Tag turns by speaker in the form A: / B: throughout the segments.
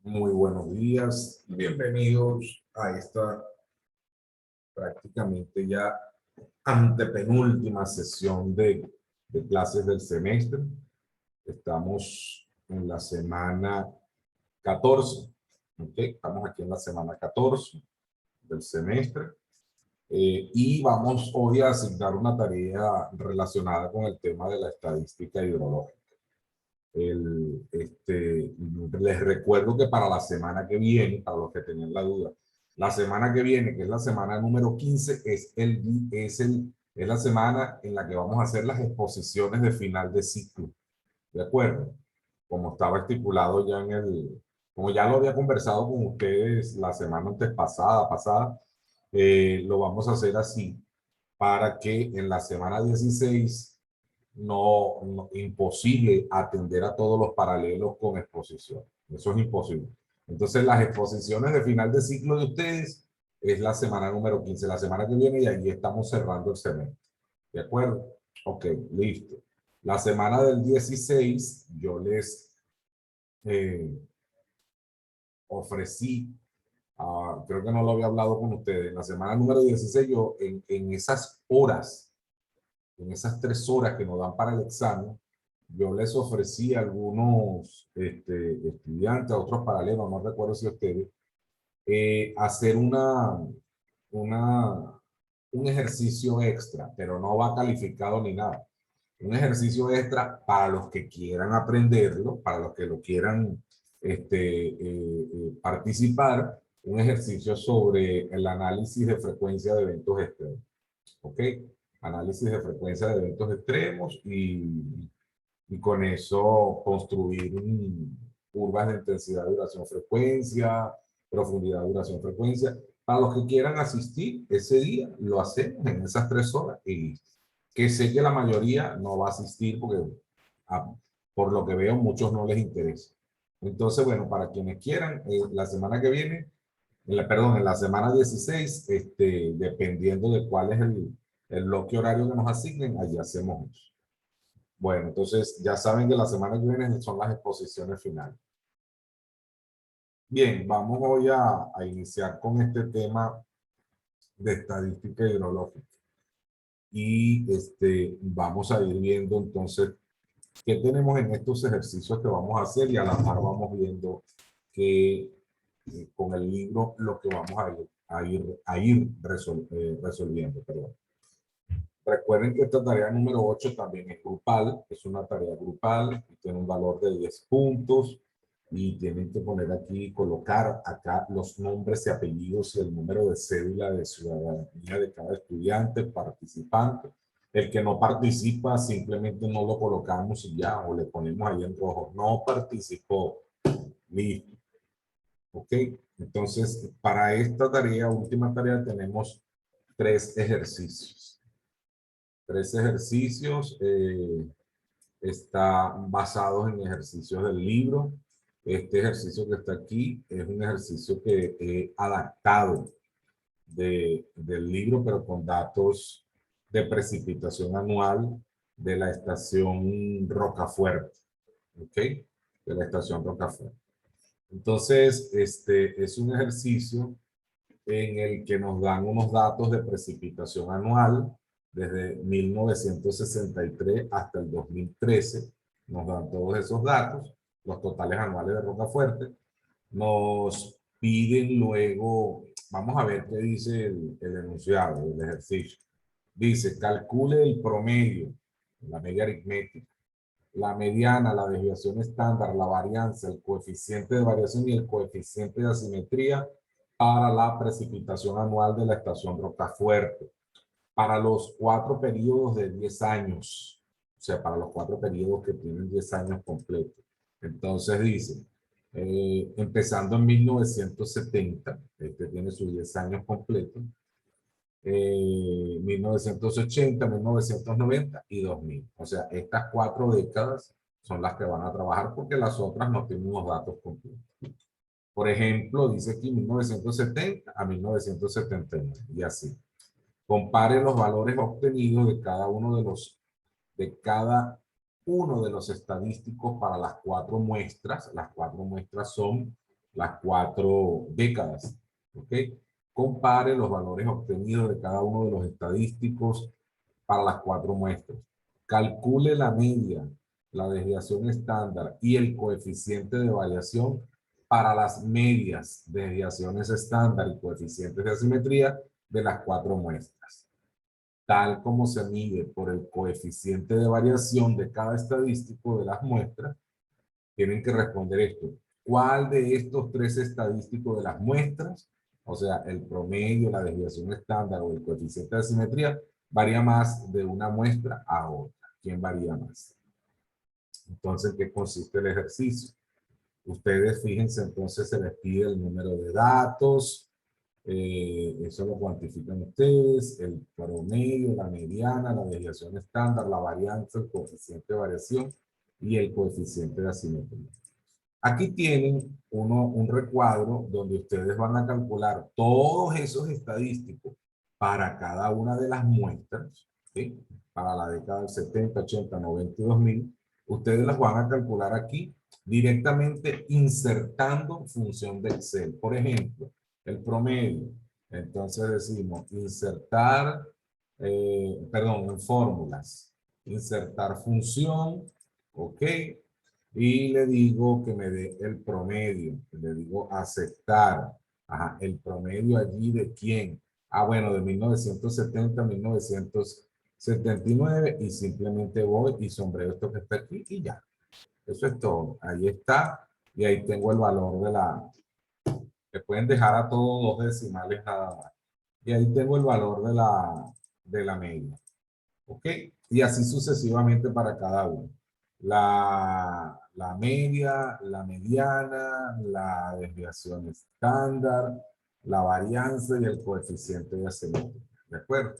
A: Muy buenos días, bienvenidos a esta prácticamente ya antepenúltima sesión de clases del semestre. Estamos en la semana 14, ¿ok? Estamos aquí en la semana 14 del semestre y vamos hoy a asignar una tarea relacionada con el tema de la estadística hidrológica. Les recuerdo que para la semana que viene, para los que tenían la duda, la semana que viene, que es la semana número 15, es la semana en la que vamos a hacer las exposiciones de final de ciclo. ¿De acuerdo? Como estaba estipulado ya como ya lo había conversado con ustedes la semana antes pasada, lo vamos a hacer así para que en la semana 16 imposible atender a todos los paralelos con exposición. Eso es imposible. Entonces, las exposiciones de final de ciclo de ustedes es la semana número 15, la semana que viene, y allí estamos cerrando el semestre. ¿De acuerdo? Ok, listo. La semana del 16, yo les ofrecí, creo que no lo había hablado con ustedes, en la semana número 16, yo en esas horas, en esas 3 horas que nos dan para el examen, yo les ofrecí a algunos estudiantes, a otros paralelos, no recuerdo si ustedes, hacer un ejercicio extra, pero no va calificado ni nada. Un ejercicio extra para los que quieran aprenderlo, para los que lo quieran participar, un ejercicio sobre el análisis de frecuencia de eventos extremos. ¿Ok? Análisis de frecuencia de eventos extremos y con eso construir curvas de intensidad, duración, frecuencia, profundidad, duración, frecuencia. Para los que quieran asistir ese día, lo hacemos en esas 3 horas y que sé que la mayoría no va a asistir porque por lo que veo muchos no les interesa. Entonces, bueno, para quienes quieran, la semana que viene, en la semana 16, dependiendo de cuál es el bloque horario que nos asignen, allí hacemos eso. Bueno, entonces ya saben que la semana que viene son las exposiciones finales. Bien, vamos hoy a iniciar con este tema de estadística hidrológica. Y vamos a ir viendo entonces qué tenemos en estos ejercicios que vamos a hacer y a la par vamos viendo que con el libro lo que vamos a ir resolviendo. Perdón. Recuerden que esta tarea número 8 también es grupal, es una tarea grupal, tiene un valor de 10 puntos y tienen que poner aquí, colocar acá los nombres y apellidos y el número de cédula de ciudadanía de cada estudiante, participante. El que no participa simplemente no lo colocamos y ya, o le ponemos ahí en rojo, no participó, listo. ¿Ok? Entonces, para esta tarea, última tarea, tenemos 3 ejercicios. 3 ejercicios, están basados en ejercicios del libro. Este ejercicio que está aquí es un ejercicio que he adaptado del libro, pero con datos de precipitación anual de la estación Rocafuerte, ¿ok? De la estación Rocafuerte. Entonces, es un ejercicio en el que nos dan unos datos de precipitación anual desde 1963 hasta el 2013. Nos dan todos esos datos, los totales anuales de Rocafuerte. Nos piden luego, vamos a ver qué dice el enunciado del ejercicio. Dice, calcule el promedio, la media aritmética, la mediana, la desviación estándar, la varianza, el coeficiente de variación y el coeficiente de asimetría para la precipitación anual de la estación Rocafuerte, para los 4 periodos de 10 años, o sea, para los 4 periodos que tienen 10 años completos. Entonces dice, empezando en 1970, tiene sus 10 años completos, 1980, 1990 y 2000. O sea, estas 4 décadas son las que van a trabajar porque las otras no tienen unos datos completos. Por ejemplo, dice aquí 1970 a 1979 y así. Compare los valores obtenidos de cada uno de los estadísticos para las 4 muestras. Las 4 muestras son las 4 décadas. ¿Ok? Compare los valores obtenidos de cada uno de los estadísticos para las 4 muestras. Calcule la media, la desviación estándar y el coeficiente de variación para las medias, desviaciones estándar y coeficientes de asimetría de las 4 muestras. Tal como se mide por el coeficiente de variación de cada estadístico de las muestras, tienen que responder esto. ¿Cuál de estos 3 estadísticos de las muestras, o sea, el promedio, la desviación estándar o el coeficiente de asimetría, varía más de una muestra a otra? ¿Quién varía más? Entonces, ¿en qué consiste el ejercicio? Ustedes, fíjense, entonces se les pide el número de datos, eso lo cuantifican ustedes, el promedio, la mediana, la desviación estándar, la varianza, el coeficiente de variación y el coeficiente de asimetría. Aquí tienen un recuadro donde ustedes van a calcular todos esos estadísticos para cada una de las muestras, ¿sí? Para la década del 70, 80, 90 y 2000, ustedes las van a calcular aquí directamente insertando función de Excel. Por ejemplo, el promedio. Entonces decimos insertar, en fórmulas. Insertar función, ok. Y le digo que me dé el promedio. Le digo aceptar. Ajá, el promedio allí de quién. Ah, bueno, de 1970 a 1979 y simplemente voy y sombreo esto que está aquí y ya. Eso es todo. Ahí está. Y ahí tengo el valor de la... Que pueden dejar a todos 2 decimales nada más. Y ahí tengo el valor de la media. ¿Ok? Y así sucesivamente para cada uno. La media, la mediana, la desviación estándar, la varianza y el coeficiente de asimetría. ¿De acuerdo?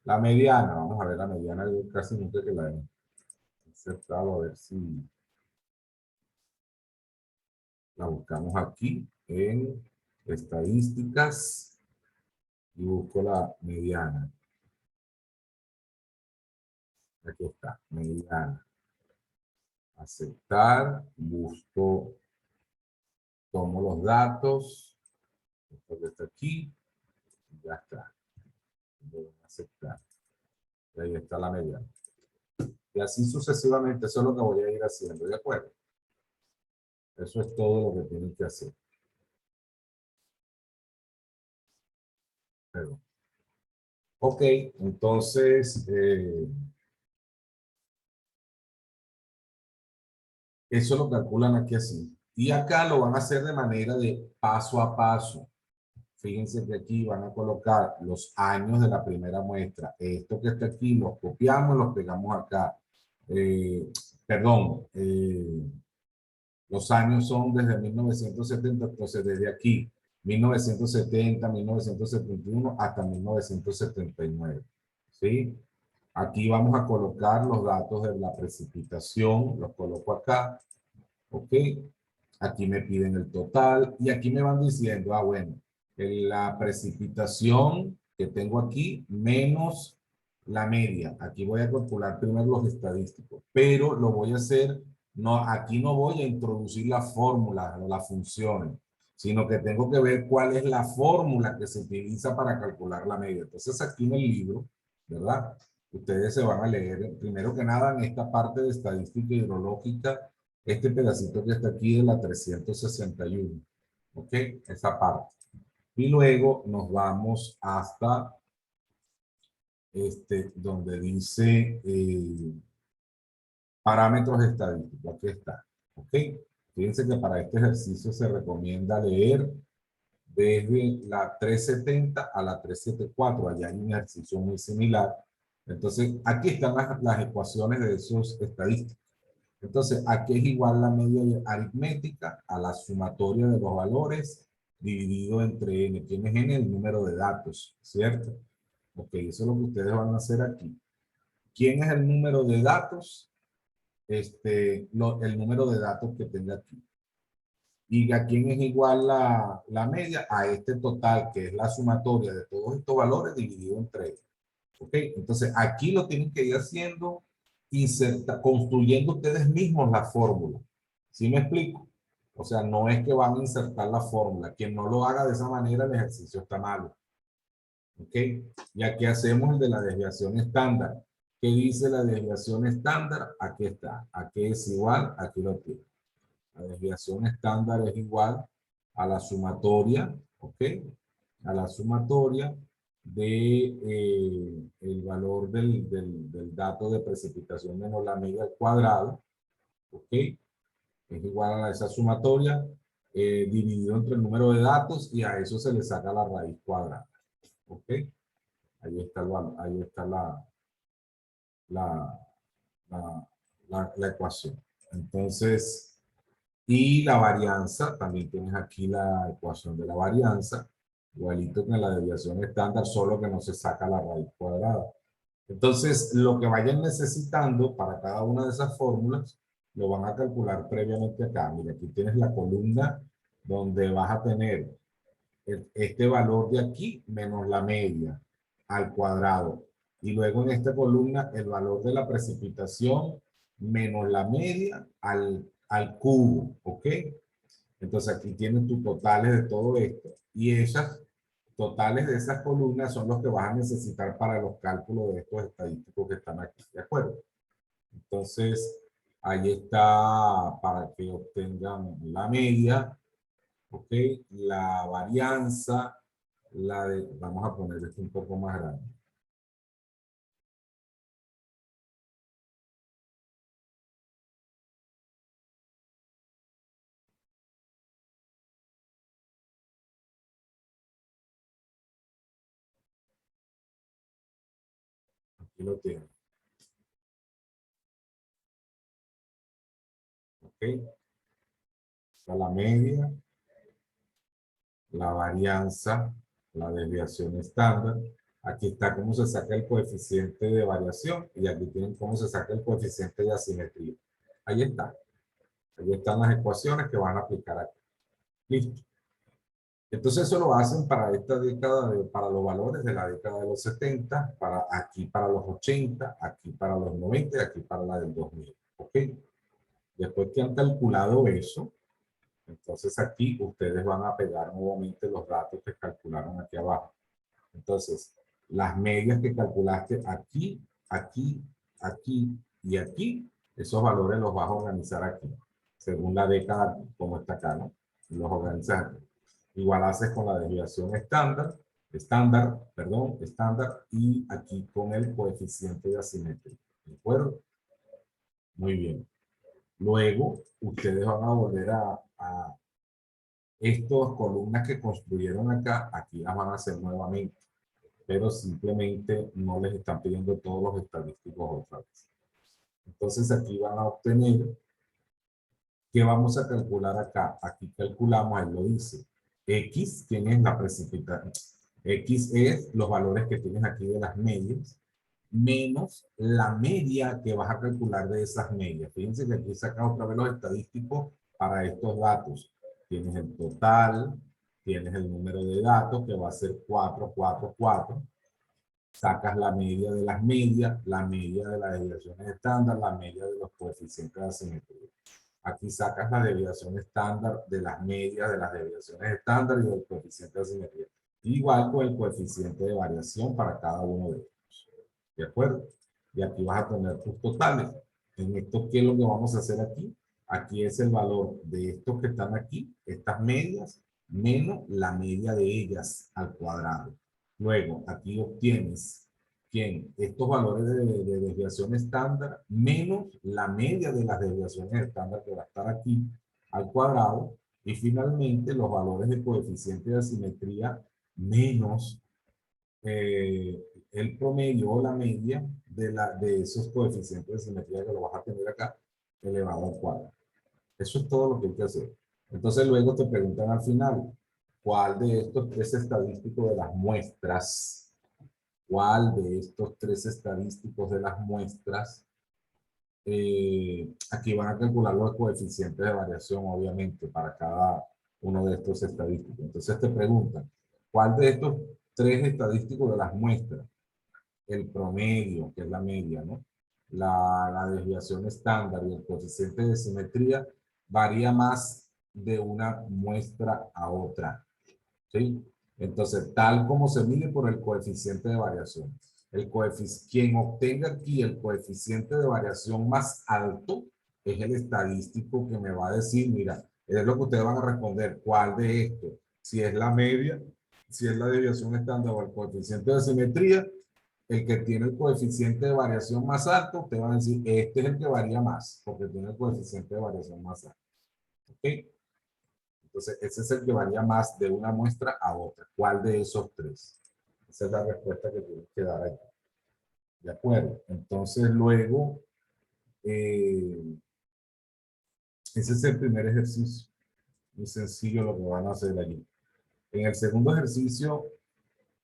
A: La mediana, vamos a ver la mediana, yo casi nunca que la he aceptado, a ver si la buscamos aquí en estadísticas y busco la mediana. Aquí está, mediana. Aceptar, busco, tomo los datos, esto que está aquí, ya está. Voy a aceptar. Y ahí está la mediana. Y así sucesivamente, eso es lo que voy a ir haciendo, ¿de acuerdo? Eso es todo lo que tienen que hacer. Pero, ok, entonces, eso lo calculan aquí así. Y acá lo van a hacer de manera de paso a paso. Fíjense que aquí van a colocar los años de la primera muestra. Esto que está aquí los copiamos, los pegamos acá. Eh, perdón, los años son desde 1970, entonces desde aquí, 1970, 1971 hasta 1979. ¿Sí? Aquí vamos a colocar los datos de la precipitación, los coloco acá, ¿ok? Aquí me piden el total y aquí me van diciendo, ah, bueno, la precipitación que tengo aquí menos la media. Aquí voy a calcular primero los estadísticos, pero lo voy a hacer, no, aquí no voy a introducir la fórmula o las funciones, sino que tengo que ver cuál es la fórmula que se utiliza para calcular la media. Entonces aquí en el libro, ¿verdad? Ustedes se van a leer, primero que nada, en esta parte de estadística hidrológica, este pedacito que está aquí de la 361, ¿ok? Esa parte. Y luego nos vamos hasta donde dice parámetros estadísticos. Aquí está, ¿ok? Fíjense que para este ejercicio se recomienda leer desde la 370 a la 374. Allá hay un ejercicio muy similar. Entonces, aquí están las ecuaciones de esos estadísticos. Entonces, aquí es igual la media aritmética a la sumatoria de los valores dividido entre n. ¿Quién es n? El número de datos, ¿cierto? Ok, eso es lo que ustedes van a hacer aquí. ¿Quién es el número de datos? El número de datos que tenga aquí. Y a quién es igual la media a este total, que es la sumatoria de todos estos valores dividido entre ellos. ¿Ok? Entonces, aquí lo tienen que ir haciendo, construyendo ustedes mismos la fórmula. ¿Sí me explico? O sea, no es que van a insertar la fórmula. Quien no lo haga de esa manera, el ejercicio está malo. ¿Ok? Y aquí hacemos el de la desviación estándar. ¿Qué dice la desviación estándar? Aquí está. Aquí es igual, aquí lo tiene. La desviación estándar es igual a la sumatoria, ¿ok? A la sumatoria de el valor del dato de precipitación menos la media al cuadrado, ¿ok? Es igual a esa sumatoria dividido entre el número de datos y a eso se le saca la raíz cuadrada, ¿ok? Ahí está, ahí está la, la ecuación. Entonces, y la varianza, también tienes aquí la ecuación de la varianza, igualito que en la desviación estándar, solo que no se saca la raíz cuadrada. Entonces, lo que vayan necesitando para cada una de esas fórmulas, lo van a calcular previamente acá. Mira, aquí tienes la columna donde vas a tener este valor de aquí menos la media al cuadrado. Y luego en esta columna el valor de la precipitación menos la media al cubo, ¿ok? Entonces aquí tienes tus totales de todo esto. Y esas totales de esas columnas son los que vas a necesitar para los cálculos de estos estadísticos que están aquí, ¿de acuerdo? Entonces, ahí está para que obtengan la media, ¿ok? La varianza, vamos a poner esto un poco más grande. Aquí lo tienen, ¿ok? Está la media, la varianza, la desviación estándar. Aquí está cómo se saca el coeficiente de variación y aquí tienen cómo se saca el coeficiente de asimetría. Ahí está. Ahí están las ecuaciones que van a aplicar aquí. Listo. Entonces eso lo hacen para esta década, para los valores de la década de los 70, para aquí para los 80, aquí para los 90 y aquí para la del 2000. ¿Ok? Después que han calculado eso, entonces aquí ustedes van a pegar nuevamente los datos que calcularon aquí abajo. Entonces, las medias que calculaste aquí, aquí, aquí y aquí, esos valores los vas a organizar aquí, según la década, como está acá, ¿no? Los organizas aquí. Igual haces con la desviación estándar, y aquí con el coeficiente de asimetría. ¿De acuerdo? Muy bien. Luego, ustedes van a volver a estas columnas que construyeron acá, aquí las van a hacer nuevamente, pero simplemente no les están pidiendo todos los estadísticos otra vez. Entonces aquí van a obtener, ¿qué vamos a calcular acá? Aquí calculamos, ahí lo dice, X, ¿quién es la precipitación? X es los valores que tienes aquí de las medias, menos la media que vas a calcular de esas medias. Fíjense que aquí sacas otra vez los estadísticos para estos datos. Tienes el total, tienes el número de datos que va a ser 4, 4, 4. Sacas la media de las medias, la media de las desviaciones estándar, la media de los coeficientes de asimetría. Aquí sacas la desviación estándar de las medias de las desviaciones estándar y del coeficiente de asimetría. Igual con el coeficiente de variación para cada uno de ellos. ¿De acuerdo? Y aquí vas a tener tus totales. En esto, ¿qué es lo que vamos a hacer aquí? Aquí es el valor de estos que están aquí, estas medias, menos la media de ellas al cuadrado. Luego, aquí obtienes ¿quién? Estos valores de desviación estándar menos la media de las desviaciones estándar que va a estar aquí al cuadrado. Y finalmente los valores de coeficiente de asimetría menos el promedio o la media de esos coeficientes de simetría que lo vas a tener acá elevado al cuadrado. Eso es todo lo que hay que hacer. Entonces luego te preguntan al final, ¿cuál de estos tres estadísticos de las muestras, cuál de estos tres estadísticos de las muestras, aquí van a calcular los coeficientes de variación, obviamente, para cada uno de estos estadísticos. Entonces te preguntan, ¿cuál de estos tres estadísticos de las muestras, el promedio, que es la media, ¿no? La desviación estándar y el coeficiente de simetría, varía más de una muestra a otra. ¿Sí? Entonces, tal como se mide por el coeficiente de variación. Quien obtenga aquí el coeficiente de variación más alto es el estadístico que me va a decir, mira, es lo que ustedes van a responder, ¿cuál de esto? Si es la media, si es la desviación estándar o el coeficiente de simetría, el que tiene el coeficiente de variación más alto, ustedes van a decir, este es el que varía más, porque tiene el coeficiente de variación más alto. ¿Ok? Entonces, ese es el que varía más de una muestra a otra. ¿Cuál de esos tres? Esa es la respuesta que tienes que dar aquí. ¿De acuerdo? Entonces, luego, ese es el primer ejercicio. Muy sencillo lo que van a hacer allí. En el segundo ejercicio,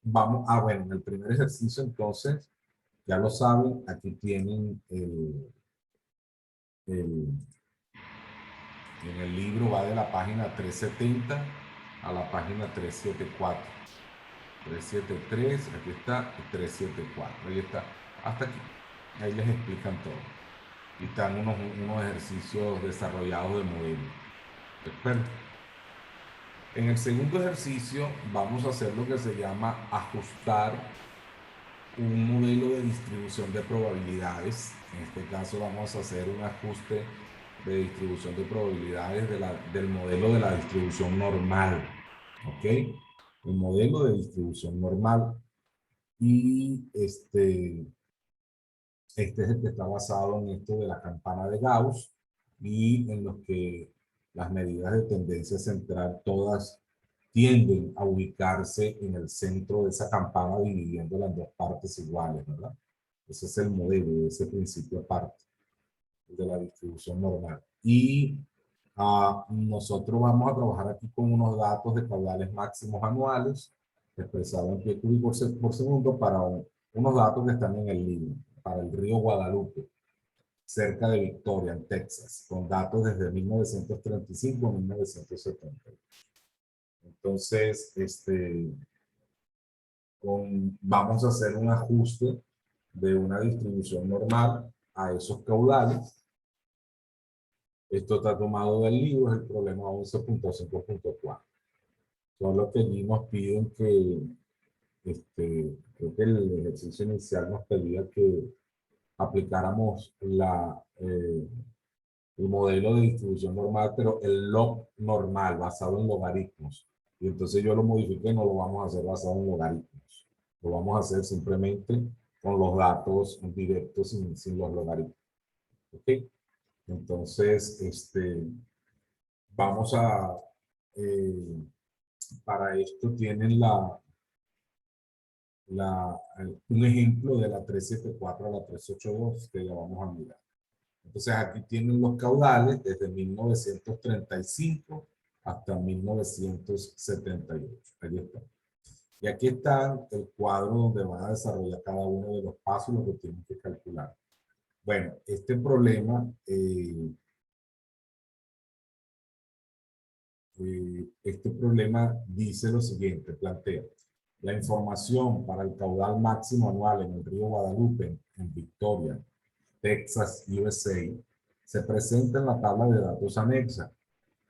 A: bueno, en el primer ejercicio, entonces, ya lo saben, aquí tienen en el libro va de la página 370 a la página 374. 373, aquí está, y 374, ahí está, hasta aquí. Ahí les explican todo. Y están unos ejercicios desarrollados de modelo. Perfecto. En el segundo ejercicio vamos a hacer lo que se llama ajustar un modelo de distribución de probabilidades. En este caso vamos a hacer un ajuste de distribución de probabilidades del modelo de la distribución normal. ¿Ok? El modelo de distribución normal. Y este es el que está basado en esto de la campana de Gauss y en los que las medidas de tendencia central todas tienden a ubicarse en el centro de esa campana dividiéndola en dos partes iguales, ¿verdad? Ese es el modelo de ese principio aparte de la distribución normal. Y nosotros vamos a trabajar aquí con unos datos de caudales máximos anuales expresados en pie cúbico por segundo para unos datos que están en el libro, para el río Guadalupe, cerca de Victoria, en Texas, con datos desde 1935 a 1970. Entonces, vamos a hacer un ajuste de una distribución normal a esos caudales. Esto está tomado del libro, es el problema 11.5.4. Solo que allí nos piden que, creo que el ejercicio inicial nos pedía que aplicáramos el modelo de distribución normal, pero el log normal, basado en logaritmos. Y entonces yo lo modifiqué, no lo vamos a hacer basado en logaritmos. Lo vamos a hacer simplemente con los datos directos sin los logaritmos. ¿Ok? Entonces, vamos a, eh, para esto tienen un ejemplo de la 374 a la 382 que ya vamos a mirar. Entonces aquí tienen los caudales desde 1935 hasta 1978. Ahí está. Y aquí está el cuadro donde van a desarrollar cada uno de los pasos, lo que tienen que calcular. Bueno, este problema dice lo siguiente, plantea, la información para el caudal máximo anual en el río Guadalupe, en Victoria, Texas, USA, se presenta en la tabla de datos anexa.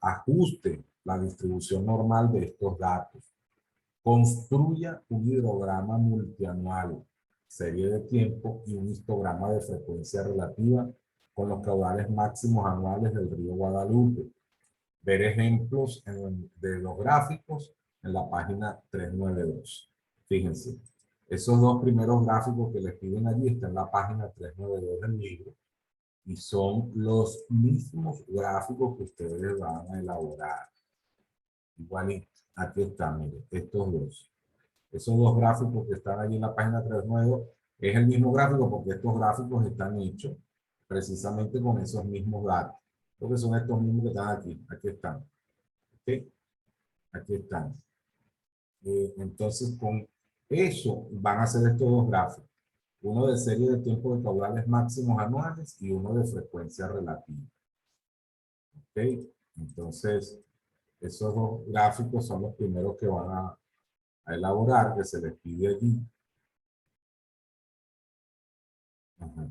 A: Ajuste la distribución normal de estos datos. Construya un hidrograma multianual, serie de tiempo y un histograma de frecuencia relativa con los caudales máximos anuales del río Guadalupe. Ver ejemplos de los gráficos en la página 392. Fíjense, esos dos primeros gráficos que les piden allí están en la página 392 del libro y son los mismos gráficos que ustedes van a elaborar. Igualito, aquí están, miren, estos dos. Esos dos gráficos que están allí en la página 392 es el mismo gráfico porque estos gráficos están hechos precisamente con esos mismos datos. Porque son estos mismos que están aquí. Aquí están. ¿Ok? Aquí están. Entonces, con eso van a ser estos dos gráficos. Uno de serie de tiempo de caudales máximos anuales y uno de frecuencia relativa. ¿Ok? Entonces, esos dos gráficos son los primeros que van a elaborar, que se les pide allí. Ajá.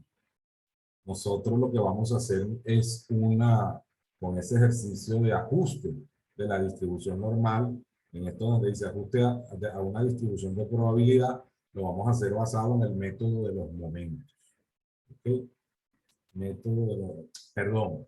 A: Nosotros lo que vamos a hacer es una con ese ejercicio de ajuste de la distribución normal. En esto donde dice ajuste a una distribución de probabilidad, lo vamos a hacer basado en el método de los momentos. ¿Ok? Método de los, perdón,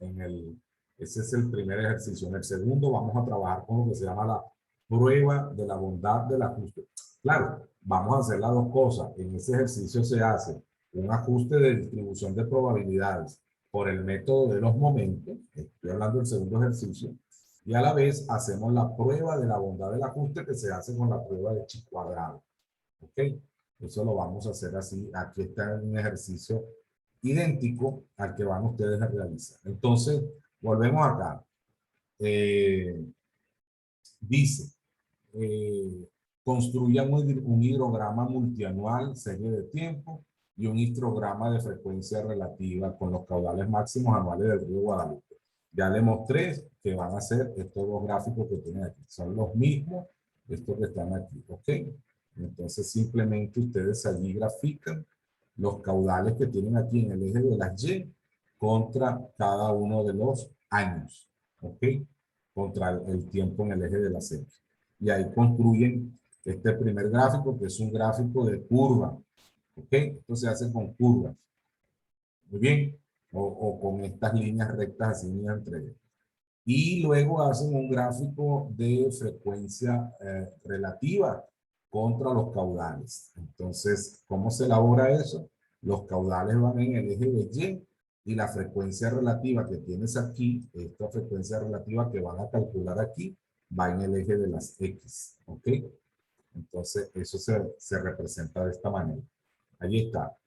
A: ese es el primer ejercicio. En el segundo vamos a trabajar con lo que se llama la prueba de la bondad del ajuste. Claro, vamos a hacer las dos cosas. En ese ejercicio se hace un ajuste de distribución de probabilidades por el método de los momentos. Estoy hablando del segundo ejercicio. Y a la vez hacemos la prueba de la bondad del ajuste que se hace con la prueba de chi cuadrado. ¿Ok? Eso lo vamos a hacer así. Aquí está un ejercicio idéntico al que van ustedes a realizar. Entonces, volvemos acá. Dice, construyan un hidrograma multianual, serie de tiempo, y un histograma de frecuencia relativa con los caudales máximos anuales del río Guadalupe. Ya le mostré que van a ser estos dos gráficos que tienen aquí. Son los mismos, estos que están aquí, ¿ok? Entonces, simplemente ustedes allí grafican los caudales que tienen aquí en el eje de las Y contra cada uno de los años, ¿ok? Contra el tiempo en el eje de la Z. Y ahí construyen este primer gráfico, que es un gráfico de curva, ¿ok? Esto se hace con curvas, muy bien, o con estas líneas rectas así entre ellas. Y luego hacen un gráfico de frecuencia relativa contra los caudales. Entonces, ¿cómo se elabora eso? Los caudales van en el eje de Y y la frecuencia relativa que tienes aquí, esta frecuencia relativa que van a calcular aquí, va en el eje de las X. ¿Ok? Entonces, eso se representa de esta manera. Ahí está.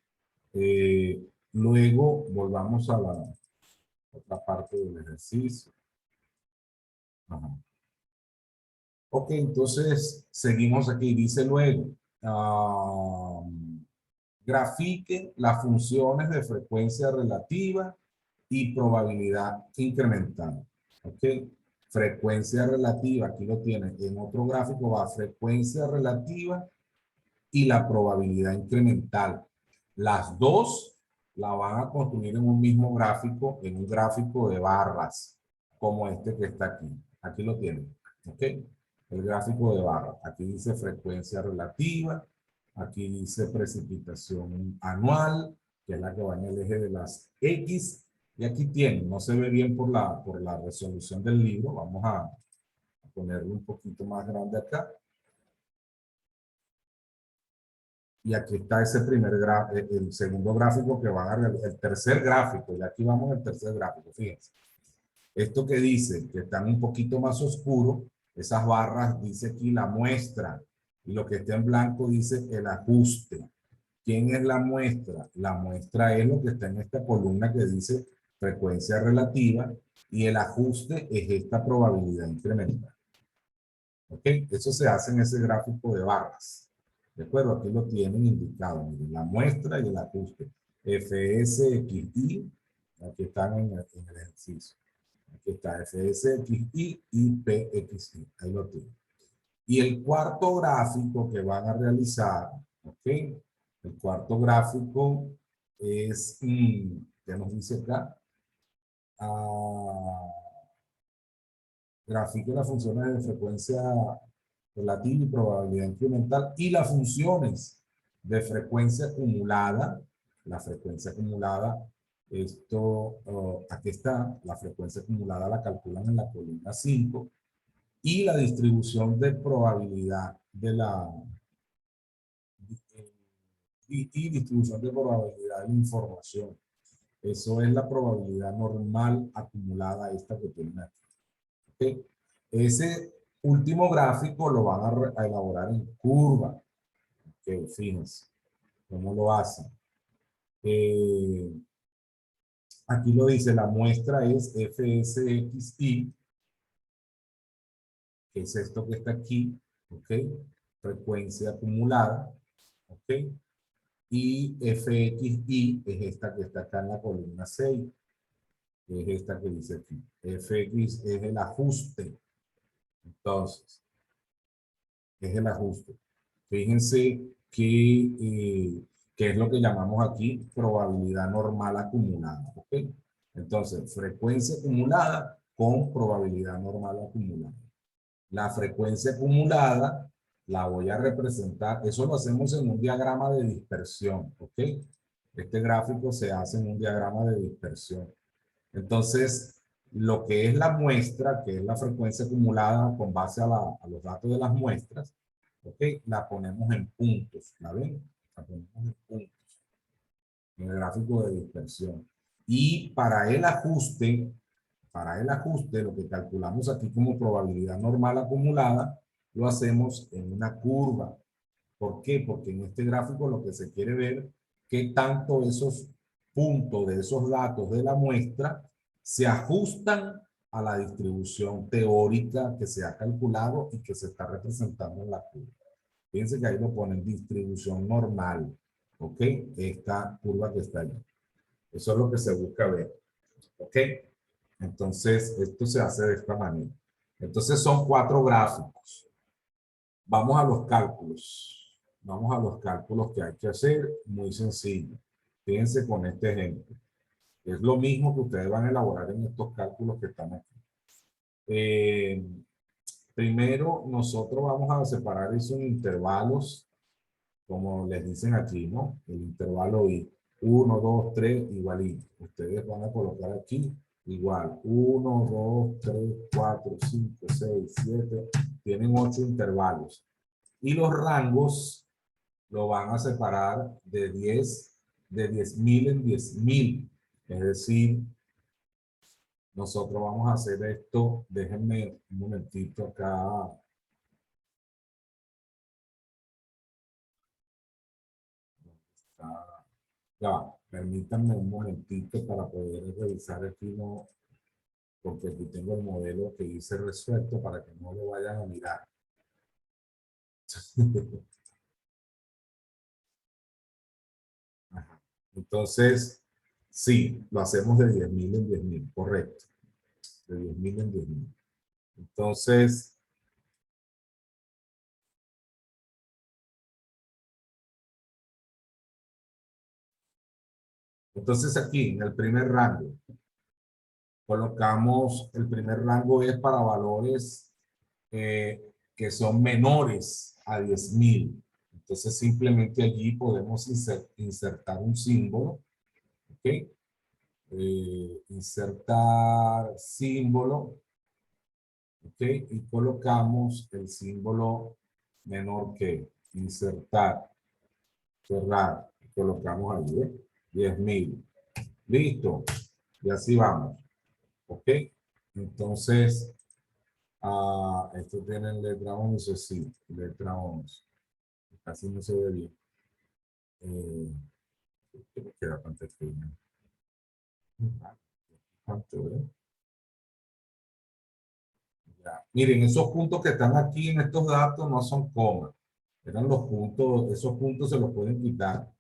A: Luego, volvamos a la otra parte del ejercicio. Ajá. Ok, entonces seguimos aquí. Dice luego, grafiquen las funciones de frecuencia relativa y probabilidad incremental. Ok, frecuencia relativa, aquí lo tienen. En otro gráfico va frecuencia relativa y la probabilidad incremental. Las dos la van a construir en un mismo gráfico, en un gráfico de barras, como este que está aquí. Aquí lo tienen. ¿Ok? El gráfico de barras. Aquí dice frecuencia relativa. Aquí dice precipitación anual, que es la que va en el eje de las X. Y aquí tienen, no se ve bien por la resolución del libro. Vamos a ponerlo un poquito más grande acá. Y aquí está ese primer gráfico, el segundo gráfico que van a realizar, el tercer gráfico, y aquí vamos al tercer gráfico, fíjense. Esto que dice que están un poquito más oscuro, esas barras dice aquí la muestra, y lo que está en blanco dice el ajuste. ¿Quién es la muestra? La muestra es lo que está en esta columna que dice frecuencia relativa, y el ajuste es esta probabilidad incremental. ¿Ok? Eso se hace en ese gráfico de barras. ¿De acuerdo? Aquí lo tienen indicado. Miren, la muestra y el ajuste. FSXI, aquí están en el ejercicio. Aquí está FSXI y PXI. Ahí lo tienen. Y el cuarto gráfico que van a realizar, ¿ok? El cuarto gráfico es, ¿qué nos dice acá? Grafique las funciones de frecuencia relativa y probabilidad incremental y las funciones de frecuencia acumulada. La frecuencia acumulada, aquí está, la frecuencia acumulada la calculan en la columna 5 y la distribución de probabilidad de la y distribución de probabilidad de la información. Eso es la probabilidad normal acumulada esta que tienen aquí. ¿Okay? Ese último gráfico lo van a elaborar en curva. Que fíjense cómo lo hacen. Aquí lo dice, la muestra es FSXI, que es esto que está aquí, ¿ok? Frecuencia acumulada, ¿ok? Y FXI es esta que está acá en la columna 6, que es esta que dice aquí. FX es el ajuste. Entonces, es el ajuste. Fíjense que es lo que llamamos aquí probabilidad normal acumulada. ¿Ok? Entonces, frecuencia acumulada con probabilidad normal acumulada. La frecuencia acumulada la voy a representar, eso lo hacemos en un diagrama de dispersión, ¿ok? Este gráfico se hace en un diagrama de dispersión. Entonces, lo que es la muestra, que es la frecuencia acumulada con base a los datos de las muestras, ¿ok? La ponemos en puntos, ¿la ven? La ponemos en puntos, en el gráfico de dispersión. Y para el ajuste, lo que calculamos aquí como probabilidad normal acumulada, lo hacemos en una curva. ¿Por qué? Porque en este gráfico lo que se quiere ver qué tanto esos puntos de esos datos de la muestra se ajustan a la distribución teórica que se ha calculado y que se está representando en la curva. Fíjense que ahí lo ponen distribución normal, ¿ok? Esta curva que está ahí. Eso es lo que se busca ver, ¿ok? Entonces, esto se hace de esta manera. Entonces, son 4 gráficos. Vamos a los cálculos. Vamos a los cálculos que hay que hacer. Muy sencillo. Fíjense con este ejemplo. Es lo mismo que ustedes van a elaborar en estos cálculos que están aquí. Primero, nosotros vamos a separar eso en intervalos, como les dicen aquí, ¿no? El intervalo I. 1, 2, 3, igualito. Ustedes van a colocar aquí igual. 1, 2, 3, 4, 5, 6, 7. Tienen 8 intervalos. Y los rangos lo van a separar de 10.000 en 10.000. Es decir, nosotros vamos a hacer esto. Déjenme un momentito acá. Ya va, permítanme un momentito para poder revisar aquí, no, porque aquí tengo el modelo que hice resuelto para que no lo vayan a mirar. Ajá. Entonces, sí, lo hacemos de 10.000 en 10.000, correcto. De 10.000 en 10.000. Entonces aquí, en el primer rango, colocamos, el primer rango es para valores que son menores a 10.000. Entonces simplemente allí podemos insertar un símbolo, ¿ok? Insertar símbolo, ¿ok? Y colocamos el símbolo menor que, insertar, cerrar, y colocamos allí, ¿eh? 10.000. Listo, y así vamos, ¿ok? Entonces, esto tiene letra 11, sí, letra 11. Casi no se ve bien. Que me queda tan pequeño. ¿Cuánto, ya. Miren, esos puntos que están aquí en estos datos no son comas. Eran los puntos, esos puntos se los pueden quitar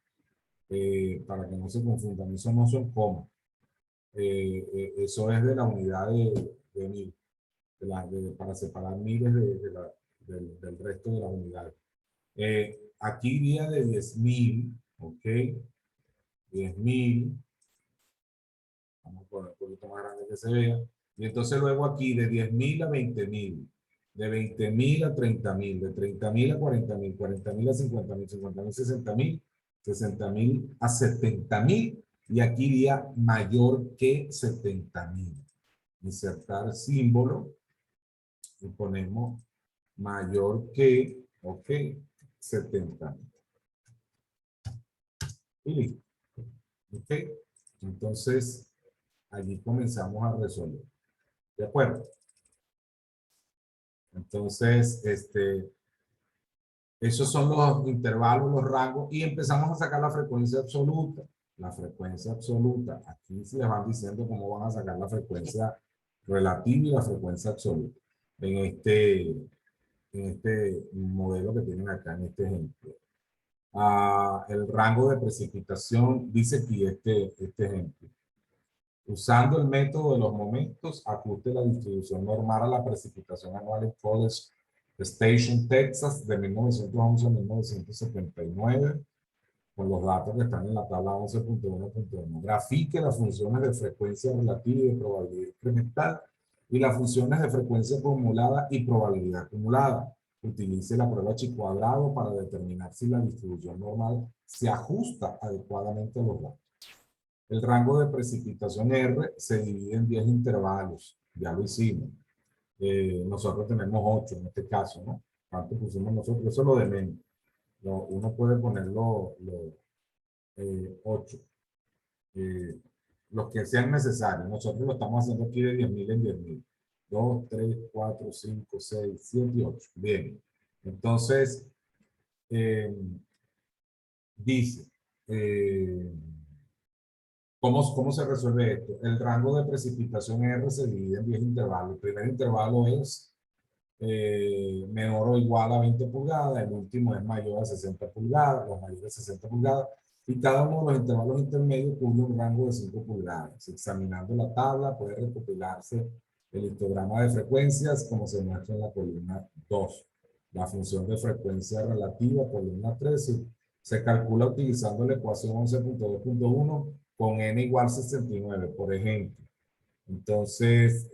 A: para que no se confundan. Esos no son comas. Eso es de la unidad de mil, para separar miles del resto de las unidades. Aquí iría de 10.000, ¿ok? 10.000. Vamos a poner un poquito más grande que se vea. Y entonces luego aquí de 10.000 a 20.000, de 20.000 a 30.000, de 30.000 a 40.000, 40.000 a 50.000, 50.000 a 60.000, 60.000 a 70.000, y aquí iría mayor que 70.000. Insertar símbolo y ponemos mayor que, ok, 70.000. Y listo. Ok. Entonces, allí comenzamos a resolver. ¿De acuerdo? Entonces, esos son los intervalos, los rangos, y empezamos a sacar la frecuencia absoluta. La frecuencia absoluta. Aquí se les van diciendo cómo van a sacar la frecuencia relativa y la frecuencia absoluta en este modelo que tienen acá en este ejemplo. El rango de precipitación, dice aquí este ejemplo. Usando el método de los momentos, ajuste la distribución normal a la precipitación anual en College Station, Texas, de 1911 a 1979, con los datos que están en la tabla 11.1.1. Grafique las funciones de frecuencia relativa y de probabilidad incremental Y las funciones de frecuencia acumulada y probabilidad acumulada. Utilice la prueba chi cuadrado para determinar si la distribución normal se ajusta adecuadamente a los datos. El rango de precipitación R se divide en 10 intervalos. Ya lo hicimos. Nosotros tenemos 8 en este caso, ¿no? ¿Cuánto pusimos nosotros? Eso es lo de menos. Uno puede ponerlo 8. Los que sean necesarios. Nosotros lo estamos haciendo aquí de 10.000 en 10.000. 2, 3, 4, 5, 6, 7 y 8. Bien. Entonces, dice, ¿cómo se resuelve esto? El rango de precipitación R se divide en 10 intervalos. El primer intervalo es menor o igual a 20 pulgadas, el último es mayor a 60 pulgadas, los mayores a 60 pulgadas, y cada uno de los intervalos intermedios cubre un rango de 5 pulgadas. Examinando la tabla puede recopilarse el histograma de frecuencias como se muestra en la columna 2. La función de frecuencia relativa, columna 13, se calcula utilizando la ecuación 11.2.1 con n igual 69, por ejemplo. Entonces,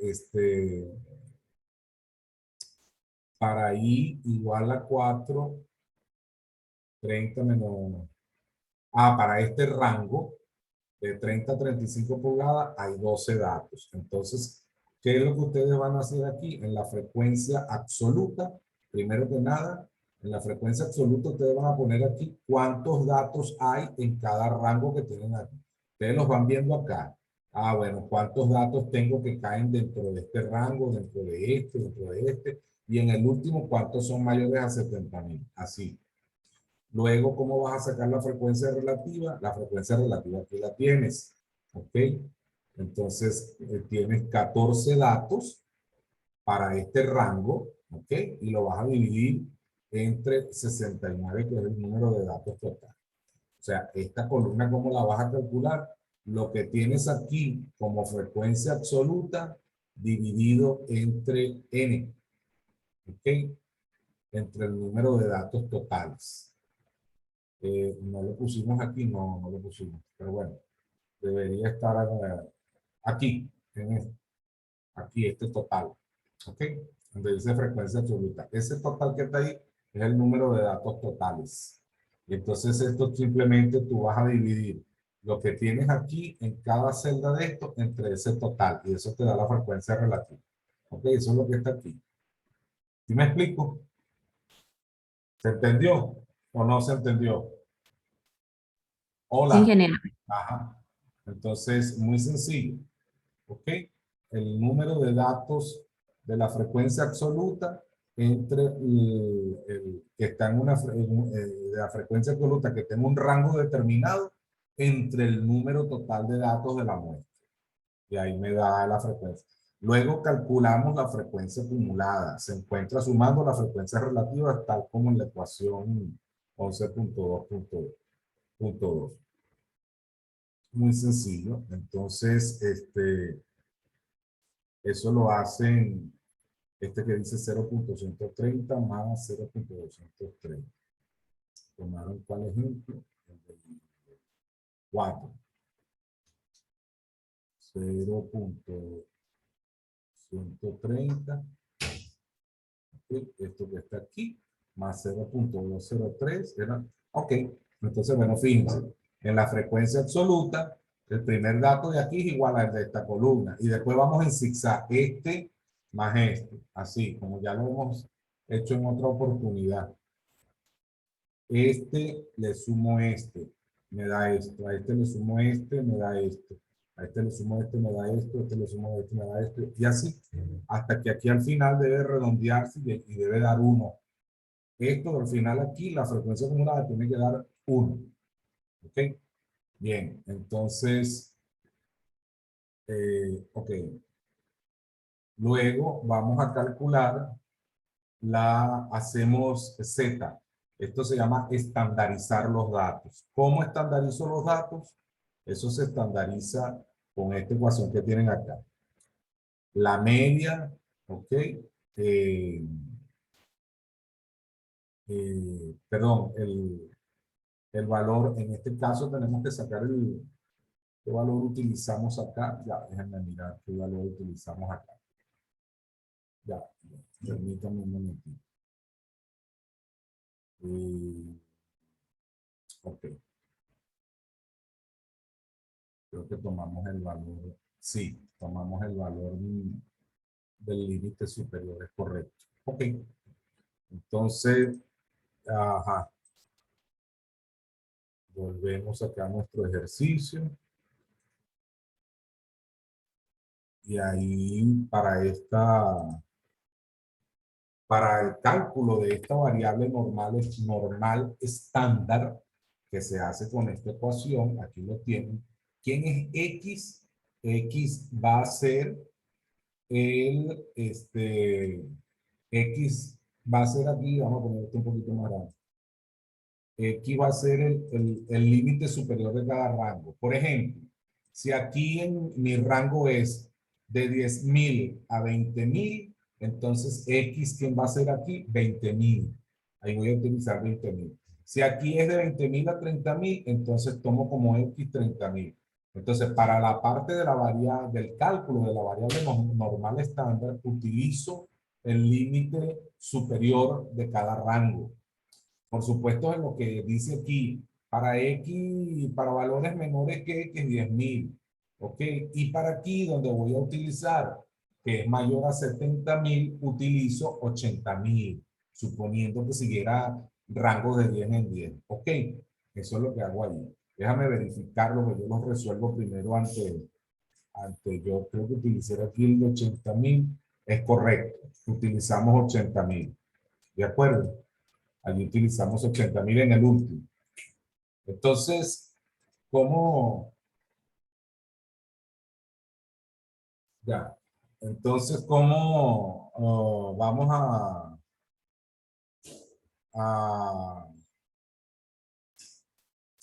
A: para i igual a 4, 30 menos... para este rango de 30 a 35 pulgadas hay 12 datos. Entonces, ¿qué es lo que ustedes van a hacer aquí? En la frecuencia absoluta, primero que nada, en la frecuencia absoluta ustedes van a poner aquí cuántos datos hay en cada rango que tienen aquí. Ustedes los van viendo acá. Bueno, cuántos datos tengo que caen dentro de este rango, dentro de este, y en el último, cuántos son mayores a 70.000. Así. Luego, ¿cómo vas a sacar la frecuencia relativa? La frecuencia relativa aquí la tienes. ¿Ok? Entonces, tienes 14 datos para este rango. ¿Ok? Y lo vas a dividir entre 69, que es el número de datos total. O sea, esta columna, ¿cómo la vas a calcular? Lo que tienes aquí como frecuencia absoluta dividido entre n. ¿Ok? Entre el número de datos totales. No lo pusimos aquí, no lo pusimos, pero bueno, debería estar aquí, aquí este total, ¿ok? Donde dice frecuencia absoluta. Ese total que está ahí es el número de datos totales. Y entonces esto simplemente tú vas a dividir lo que tienes aquí en cada celda de esto entre ese total, y eso te da la frecuencia relativa. ¿Ok? Eso es lo que está aquí. ¿Sí me explico? ¿Se entendió o no se entendió?
B: Sí,
A: Hola.
B: ingeniero.
A: Ajá. Entonces, muy sencillo. ¿Ok? El número de datos de la frecuencia absoluta entre que está en de la frecuencia absoluta que tenga un rango determinado entre el número total de datos de la muestra. Y ahí me da la frecuencia. Luego calculamos la frecuencia acumulada. Se encuentra sumando la frecuencia relativa tal como en la ecuación 11.2.2. Muy sencillo. Entonces, eso lo hacen, que dice 0.130 más 0.230. Tomaron cuál ejemplo? El de 4. 0.130. Esto que está aquí, más 0.203. Ok, entonces, bueno, fíjense. En la frecuencia absoluta, el primer dato de aquí es igual al de esta columna. Y después vamos en zigzag. Más así, como ya lo hemos hecho en otra oportunidad. Le sumo me da esto. A le sumo me da esto. A le sumo me da esto. A le sumo me da esto. Y así, hasta que aquí al final debe redondearse y debe dar 1. Esto al final aquí, la frecuencia acumulada tiene que dar 1. ¿Ok? Bien, entonces, ok. Luego vamos a calcular hacemos Z. Esto se llama estandarizar los datos. ¿Cómo estandarizo los datos? Eso se estandariza con esta ecuación que tienen acá. La media, ¿ok? Perdón, el valor, en este caso tenemos que sacar ¿qué valor utilizamos acá? Ya, déjenme mirar qué valor utilizamos acá. Ya, permítame un momentito. Ok, creo que tomamos el valor, sí, tomamos el valor del límite superior, es correcto. Ok, entonces, ajá, volvemos acá a nuestro ejercicio. Y ahí para el cálculo de esta variable normal estándar que se hace con esta ecuación, aquí lo tienen. ¿Quién es X? X va a ser X va a ser aquí, vamos a poner esto un poquito más grande. X va a ser el límite superior de cada rango. Por ejemplo, si aquí en mi rango es de 10.000 a 20.000, entonces X, ¿quién va a ser aquí? 20.000. Ahí voy a utilizar 20.000. Si aquí es de 20.000 a 30.000, entonces tomo como X 30.000. Entonces, para la parte de la variable, del cálculo de la variable normal estándar, utilizo el límite superior de cada rango. Por supuesto, en lo que dice aquí, para X, para valores menores que X, 10.000. ¿Ok? Y para aquí, donde voy a utilizar, que es mayor a 70.000, utilizo 80.000, suponiendo que siguiera rango de 10 en 10. ¿Ok? Eso es lo que hago ahí. Déjame verificarlo, que yo lo resuelvo primero yo creo que utilicé aquí el de 80.000. Es correcto, utilizamos 80.000. ¿De acuerdo? Allí utilizamos 80.000 en el último. Entonces, ¿cómo? Ya. Entonces, ¿cómo vamos a,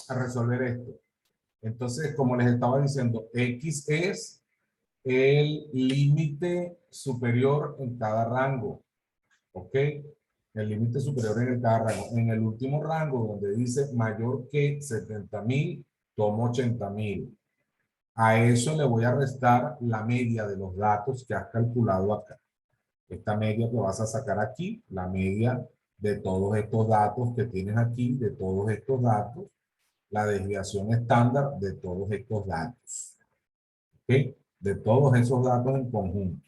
A: a resolver esto? Entonces, como les estaba diciendo, X es el límite superior en cada rango. ¿Ok? El límite superior en cada rango. En el último rango, donde dice mayor que 70.000, tomo 80.000. A eso le voy a restar la media de los datos que has calculado acá. Esta media que vas a sacar aquí, la media de todos estos datos que tienes aquí, de todos estos datos, la desviación estándar de todos estos datos. ¿Ok? De todos esos datos en conjunto.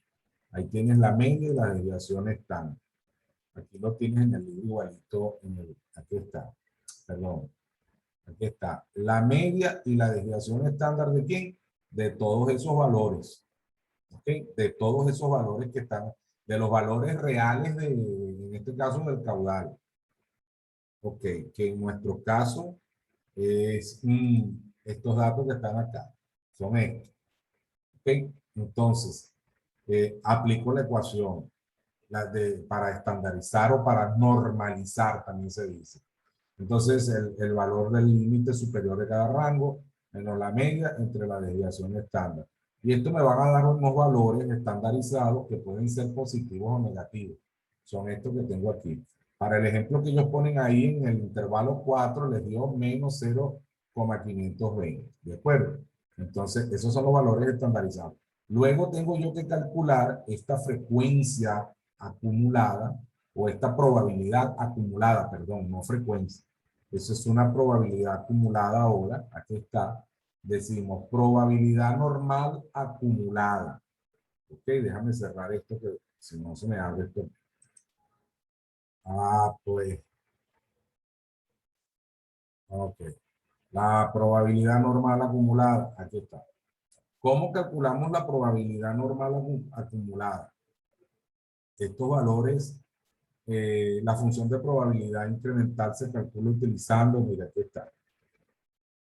A: Ahí tienes la media y la desviación estándar. Aquí lo tienes en el libro igualito. Aquí está. Perdón. Aquí está. La media y la desviación estándar ¿de quién? De todos esos valores. ¿Ok? De todos esos valores que están, de los valores reales en este caso del caudal. Ok, que en nuestro caso es estos datos que están acá, son estos. Ok, entonces, aplico la ecuación para estandarizar o para normalizar, también se dice. Entonces, el valor del límite superior de cada rango menos la media entre la desviación estándar. Y esto me van a dar unos valores estandarizados que pueden ser positivos o negativos. Son estos que tengo aquí. Para el ejemplo que ellos ponen ahí en el intervalo 4, les dio menos 0,520. ¿De acuerdo? Entonces, esos son los valores estandarizados. Luego tengo yo que calcular esta frecuencia acumulada o esta probabilidad acumulada, perdón, no frecuencia. Eso es una probabilidad acumulada ahora. Aquí está. Decimos probabilidad normal acumulada. Ok, déjame cerrar esto que si no se me abre esto. Ah, pues. Ok. La probabilidad normal acumulada. Aquí está. ¿Cómo calculamos la probabilidad normal acumulada? Estos valores, la función de probabilidad incremental se calcula utilizando, mira, aquí está.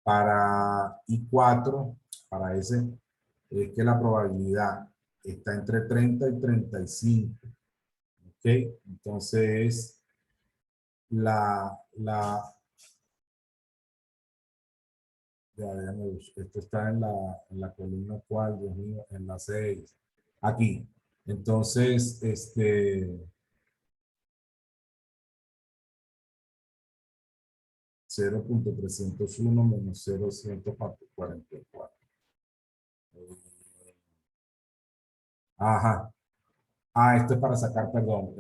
A: Para I4, para ese, es que la probabilidad está entre 30 y 35. ¿Ok? Entonces, la esto está en la columna cual, Dios mío, en la 6. Aquí. Entonces, 0,301 menos 0,144. Ajá. Esto es para sacar, perdón,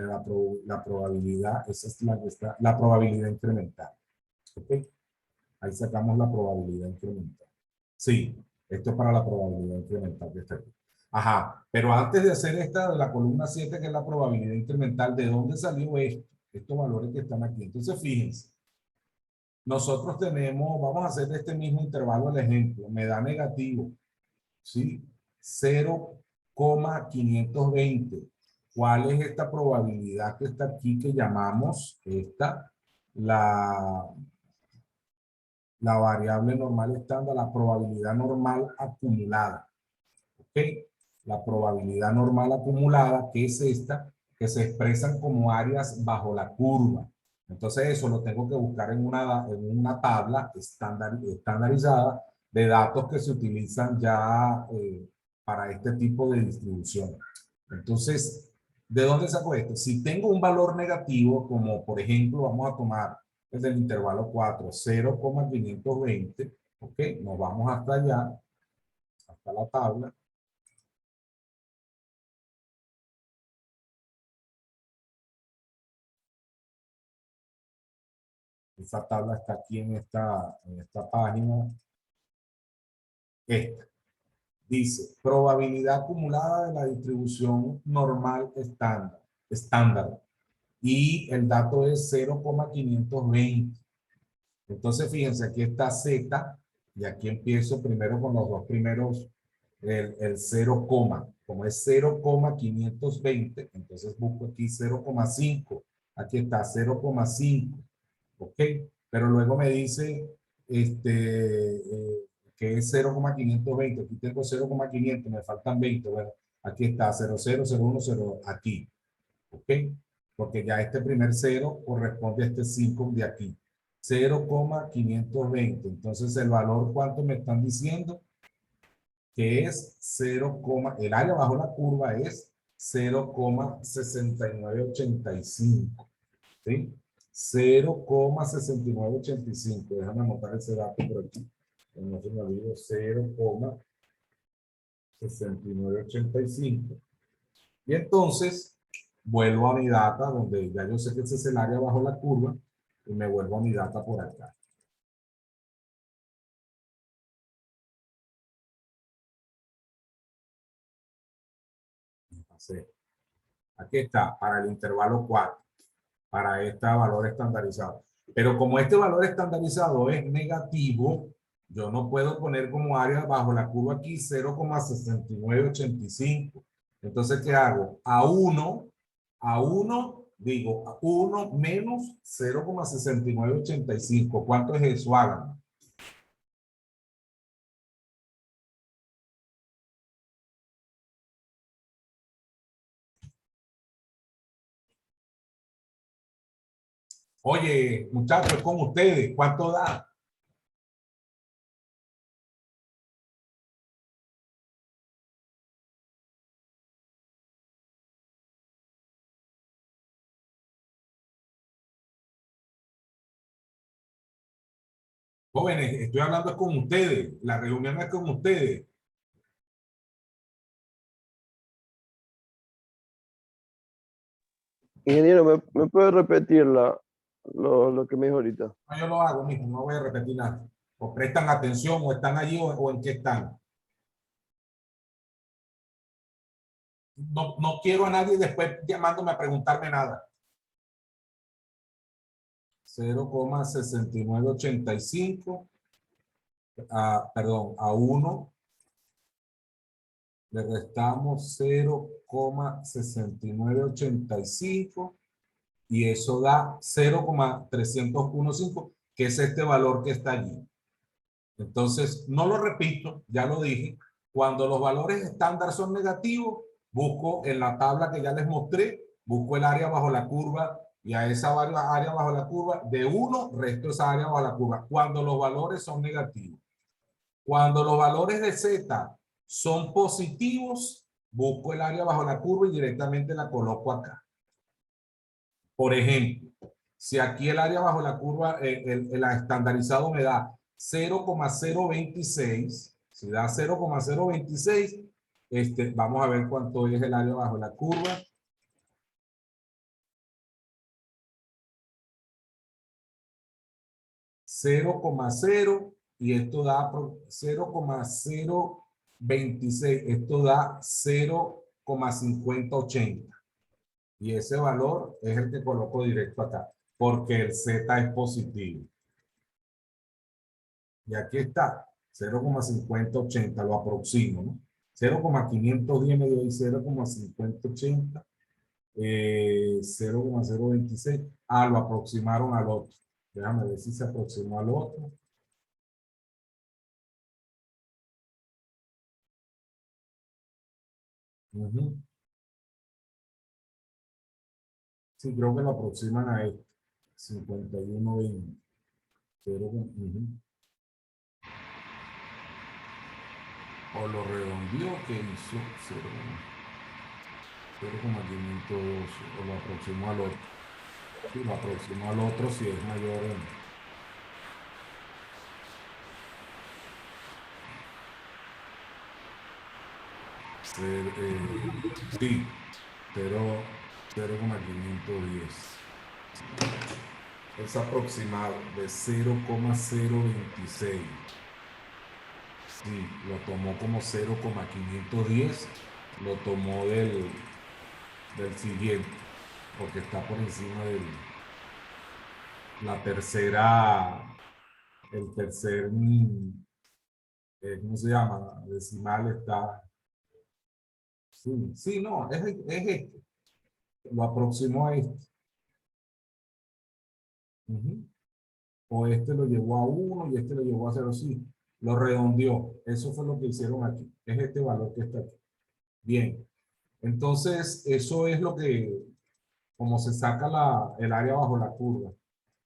A: la probabilidad, esa es la que está, la probabilidad incremental. ¿Ok? Ahí sacamos la probabilidad incremental. Sí, esto es para la probabilidad incremental que está aquí. Ajá, pero antes de hacer esta de la columna 7, que es la probabilidad incremental, ¿de dónde salió esto? Estos valores que están aquí. Entonces, fíjense, nosotros tenemos, vamos a hacer de este mismo intervalo el ejemplo, me da negativo, ¿sí? 0,520. ¿Cuál es esta probabilidad que está aquí que llamamos esta? La variable normal estándar, la probabilidad normal acumulada. ¿Ok? La probabilidad normal acumulada, que es esta, que se expresan como áreas bajo la curva. Entonces eso lo tengo que buscar en una tabla estandarizada de datos que se utilizan ya para este tipo de distribución. Entonces, ¿de dónde saco esto? Si tengo un valor negativo, como por ejemplo, vamos a tomar desde el intervalo 4, 0,520, ¿ok? Nos vamos hasta allá, hasta la tabla. Esa tabla está aquí en esta página. Esta. Dice, probabilidad acumulada de la distribución normal estándar. Y el dato es 0,520. Entonces, fíjense, aquí está Z, y aquí empiezo primero con los dos primeros, el 0, como es 0,520, entonces busco aquí 0,5. Aquí está 0,5. ¿Ok? Pero luego me dice que es 0,520. Aquí tengo 0,500, me faltan 20. Bueno, aquí está 00, 01, 0, aquí. ¿Ok? Porque ya este primer 0 corresponde a este 5 de aquí. 0,520. Entonces, el valor, ¿cuánto me están diciendo? Que es 0, el área bajo la curva es 0,6985. ¿Sí? 0,6985. Déjame anotar ese dato por aquí. No se me olvide, 0,6985. Y entonces vuelvo a mi data, donde ya yo sé que ese es el área bajo la curva, y me vuelvo a mi data por acá. Entonces, aquí está, para el intervalo 4, para este valor estandarizado. Pero como este valor estandarizado es negativo, yo no puedo poner como área bajo la curva aquí 0,6985. Entonces, ¿qué hago? A 1, digo, a 1 menos 0,6985. ¿Cuánto es eso? Háganlo. Oye, muchachos, con ustedes, ¿cuánto da? Jóvenes, estoy hablando con ustedes. La reunión es con ustedes.
B: Ingeniero, ¿me puede repetir lo que me dijo ahorita?
A: No, yo lo hago mismo, no voy a repetir nada. O prestan atención, o están allí, o en qué están. No, no quiero a nadie después llamándome a preguntarme nada. 0,6985. Perdón, a 1 le restamos 0,6985 y eso da 0,315, que es este valor que está allí. Entonces, no lo repito, ya lo dije. Cuando los valores estándar son negativos, busco en la tabla que ya les mostré, busco el área bajo la curva, y a esa área bajo la curva, de 1 resto esa área bajo la curva, cuando los valores son negativos. Cuando los valores de Z son positivos, busco el área bajo la curva y directamente la coloco acá. Por ejemplo, si aquí el área bajo la curva, el estandarizado me da 0,026, si da 0,026, vamos a ver cuánto es el área bajo la curva. 0,0 y esto da 0,026. Esto da 0,5080. Y ese valor es el que coloco directo acá, porque el Z es positivo. Y aquí está, 0,5080, lo aproximo, ¿no? 0,510 me dio ahí 0,5080, 0,026. Ah, lo aproximaron al otro. Déjame ver si se aproximó al otro. Sí, creo que lo aproximan a este. 51,20. O lo redondeó que hizo 0,512. O lo aproximó al otro. Sí, lo aproximó al otro si es mayor en... sí, 0,510. Es aproximado de 0,026. Sí, lo tomó como 0,510. Lo tomó del siguiente, porque está por encima del la tercera, el tercer, ¿cómo se llama? Decimal está. Sí, sí, no, es este. Lo aproximó a este. O este lo llevó a 1 y este lo llevó a 0, sí. Lo redondeó. Eso fue lo que hicieron aquí. Es este valor que está aquí. Bien. Entonces, eso es lo que, como se saca el área bajo la curva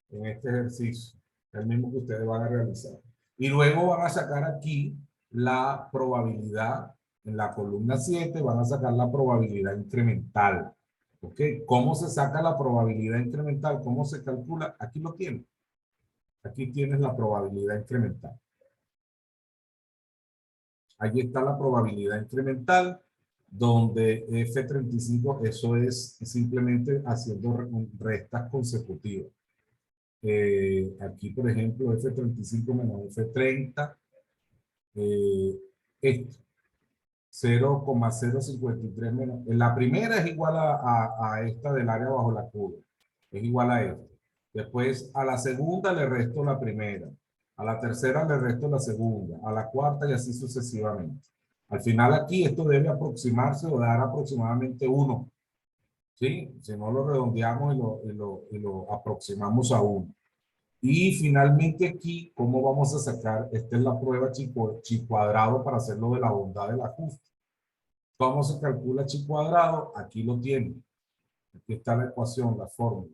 A: en este ejercicio. El mismo que ustedes van a realizar. Y luego van a sacar aquí la probabilidad. En la columna 7 van a sacar la probabilidad incremental. ¿Ok? ¿Cómo se saca la probabilidad incremental? ¿Cómo se calcula? Aquí lo tienen. Aquí tienes la probabilidad incremental. Allí está la probabilidad incremental, donde F35, eso es simplemente haciendo restas consecutivas. Aquí, por ejemplo, F35 menos F30, esto, 0,053 menos. La primera es igual a esta del área bajo la curva. Es igual a esto. Después, a la segunda le resto la primera. A la tercera le resto la segunda. A la cuarta y así sucesivamente. Al final aquí esto debe aproximarse o dar aproximadamente 1. ¿Sí? Si no lo redondeamos y lo aproximamos a 1. Y finalmente aquí, ¿cómo vamos a sacar? Esta es la prueba chi cuadrado para hacerlo de la bondad del ajuste. ¿Cómo se calcula chi cuadrado? Aquí lo tienen. Aquí está la ecuación, la fórmula.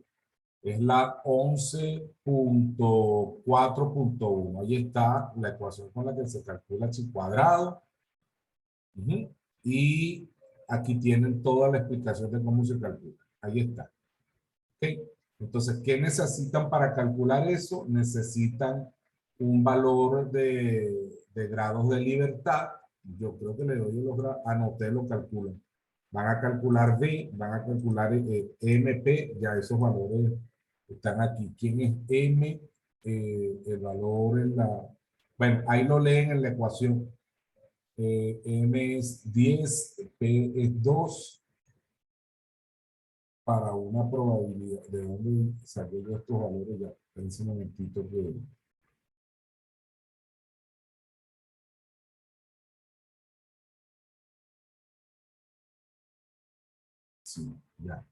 A: Es la 11.4.1. Ahí está la ecuación con la que se calcula chi cuadrado. Y aquí tienen toda la explicación de cómo se calcula. Ahí está. ¿Okay? Entonces, ¿qué necesitan para calcular eso? Necesitan un valor de grados de libertad. Yo creo que le doy los grados. Anoté, lo calculan. Van a calcular V, van a calcular MP, ya esos valores están aquí. ¿Quién es M? El valor en la... Bueno, ahí lo leen en la ecuación. M es 10, P es 2 para una probabilidad. ¿De dónde saqué yo estos valores ya? En ese momentito que... Sí, ya.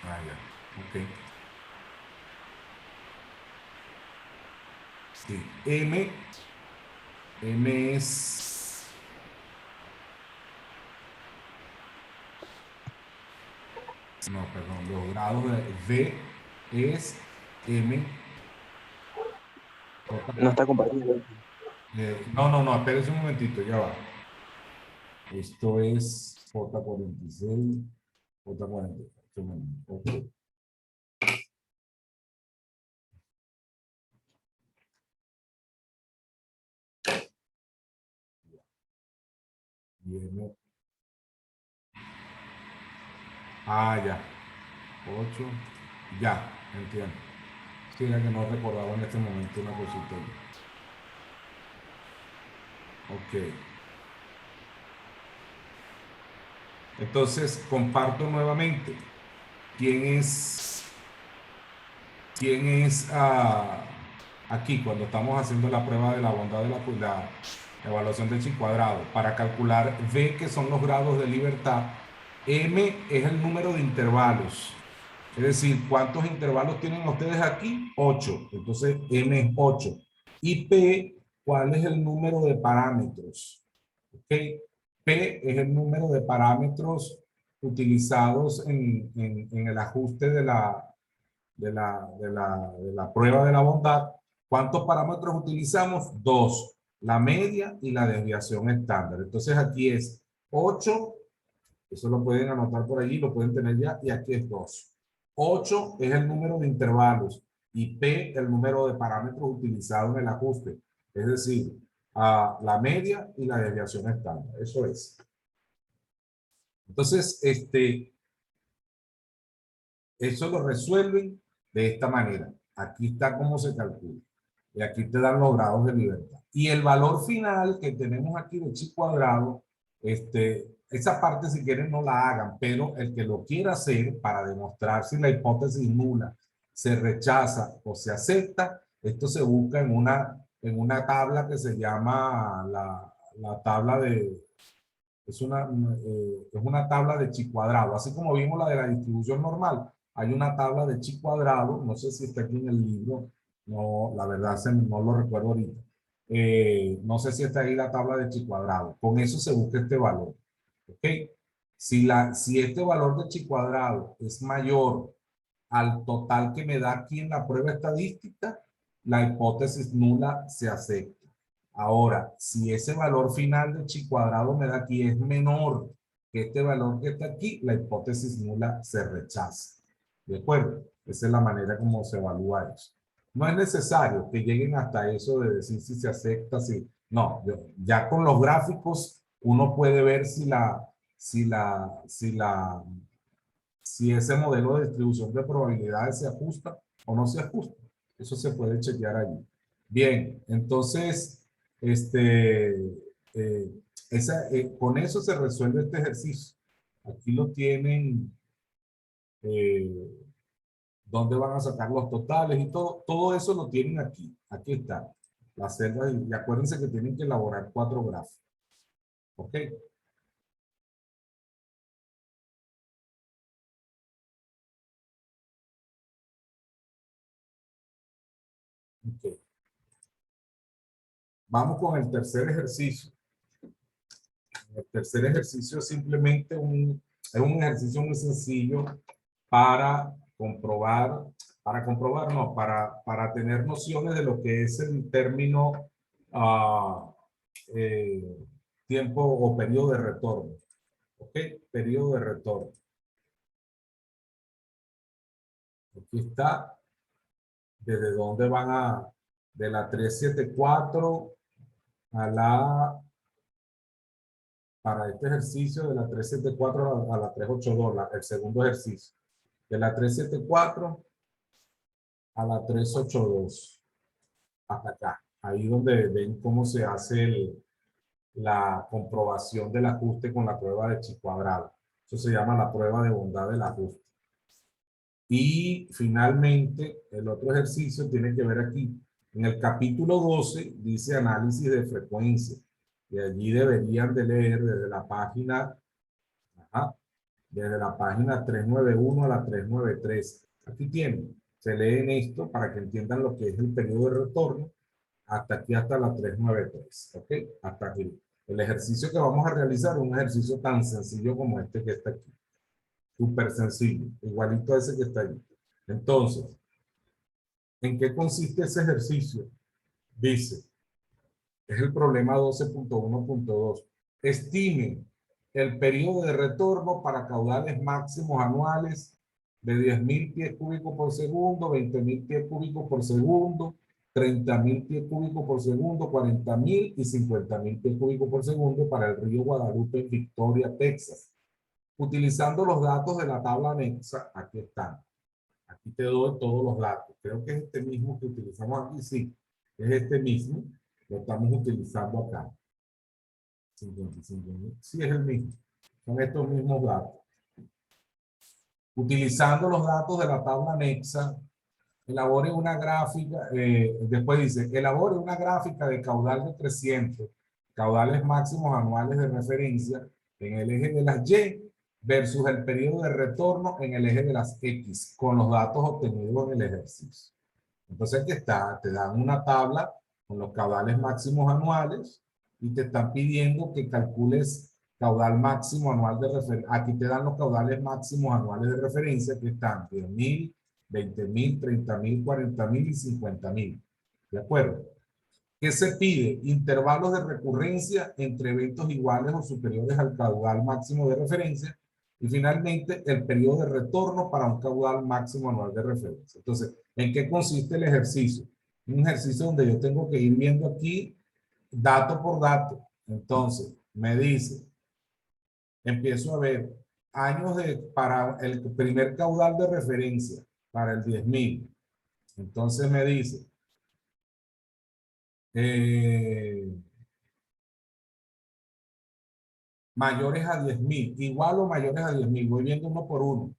A: Ah, ya. Ok. Sí. M es... No, perdón, los grados de V es M.
C: No está compartiendo.
A: No, espérese un momentito, ya va. Esto es J46, J48. Ok. viene. Ah, ya. 8. Ya, entiendo. Sí, era que no recordaba en este momento una cosita. Ok. Entonces, comparto nuevamente. ¿Quién es aquí cuando estamos haciendo la prueba de la bondad de la evaluación de chi cuadrado? Para calcular V, que son los grados de libertad, M es el número de intervalos. Es decir, ¿cuántos intervalos tienen ustedes aquí? 8. Entonces, M es 8. Y P, ¿cuál es el número de parámetros? ¿Ok? P es el número de parámetros utilizados en el ajuste de la prueba de la bondad. ¿Cuántos parámetros utilizamos? 2. La media y la desviación estándar. Entonces aquí es 8. Eso lo pueden anotar por allí, lo pueden tener ya. Y aquí es 2. 8 es el número de intervalos y P el número de parámetros utilizados en el ajuste. Es decir, la media y la desviación estándar. Eso es. Entonces, eso lo resuelven de esta manera. Aquí está cómo se calcula. Y aquí te dan los grados de libertad. Y el valor final que tenemos aquí de chi cuadrado, esa parte si quieren no la hagan, pero el que lo quiera hacer para demostrar si la hipótesis nula se rechaza o se acepta, esto se busca en una tabla que se llama la tabla de, es una tabla de chi cuadrado, así como vimos la de la distribución normal. Hay una tabla de chi cuadrado, no sé si está aquí en el libro, no, la verdad no lo recuerdo ahorita. No sé si está ahí la tabla de chi cuadrado. Con eso se busca este valor. ¿Ok? Si este valor de chi cuadrado es mayor al total que me da aquí en la prueba estadística, la hipótesis nula se acepta. Ahora, si ese valor final de chi cuadrado me da aquí es menor que este valor que está aquí, la hipótesis nula se rechaza. ¿De acuerdo? Esa es la manera como se evalúa eso. No es necesario que lleguen hasta eso de decir si se acepta, si... No, ya con los gráficos uno puede ver si ese modelo de distribución de probabilidades se ajusta o no se ajusta. Eso se puede chequear allí. Bien, entonces, con eso se resuelve este ejercicio. Aquí lo tienen, eh, dónde van a sacar los totales y todo eso lo tienen aquí. Aquí está. Las celdas, y acuérdense que tienen que elaborar 4 gráficos. ¿Ok? Ok. Vamos con el tercer ejercicio. El tercer ejercicio es simplemente es un ejercicio muy sencillo para comprobar, no, para tener nociones de lo que es el término ah, eh, tiempo o periodo de retorno. ¿Ok? Periodo de retorno. Aquí está, desde dónde van de la 374 para este ejercicio, de la 374 a la 382, el segundo ejercicio. De la 374 a la 382, hasta acá. Ahí donde ven cómo se hace la comprobación del ajuste con la prueba de chi cuadrado. Eso se llama la prueba de bondad del ajuste. Y finalmente, el otro ejercicio tiene que ver aquí. En el capítulo 12 dice análisis de frecuencia. Y allí deberían de leer desde la página, desde la página 391 a la 393. Aquí tienen. Se leen esto para que entiendan lo que es el periodo de retorno. Hasta aquí, hasta la 393. ¿Ok? Hasta aquí. El ejercicio que vamos a realizar es un ejercicio tan sencillo como este que está aquí. Súper sencillo. Igualito a ese que está ahí. Entonces, ¿en qué consiste ese ejercicio? Dice, es el problema 12.1.2. Estime el periodo de retorno para caudales máximos anuales de 10.000 pies cúbicos por segundo, 20.000 pies cúbicos por segundo, 30.000 pies cúbicos por segundo, 40.000 y 50.000 pies cúbicos por segundo para el río Guadalupe en Victoria, Texas. Utilizando los datos de la tabla anexa, aquí están. Aquí te doy todos los datos. Creo que es este mismo que utilizamos aquí, sí. Es este mismo. Lo estamos utilizando acá. 55.000. Sí, es el mismo. Son estos mismos datos. Utilizando los datos de la tabla anexa, elabore una gráfica, después dice, elabore una gráfica de caudal de 300, caudales máximos anuales de referencia en el eje de las Y versus el periodo de retorno en el eje de las X, con los datos obtenidos en el ejercicio. Entonces aquí está, te dan una tabla con los caudales máximos anuales y te están pidiendo que calcules caudal máximo anual de referencia. Aquí te dan los caudales máximos anuales de referencia que están 10.000, 20.000, 30.000, 40.000 y 50.000. ¿De acuerdo? ¿Qué se pide? Intervalos de recurrencia entre eventos iguales o superiores al caudal máximo de referencia. Y finalmente, el periodo de retorno para un caudal máximo anual de referencia. Entonces, ¿en qué consiste el ejercicio? Un ejercicio donde yo tengo que ir viendo aquí dato por dato. Entonces, me dice, empiezo a ver años para el primer caudal de referencia, para el 10.000. Entonces me dice, mayores a 10.000, igual o mayores a 10.000, voy viendo uno por uno.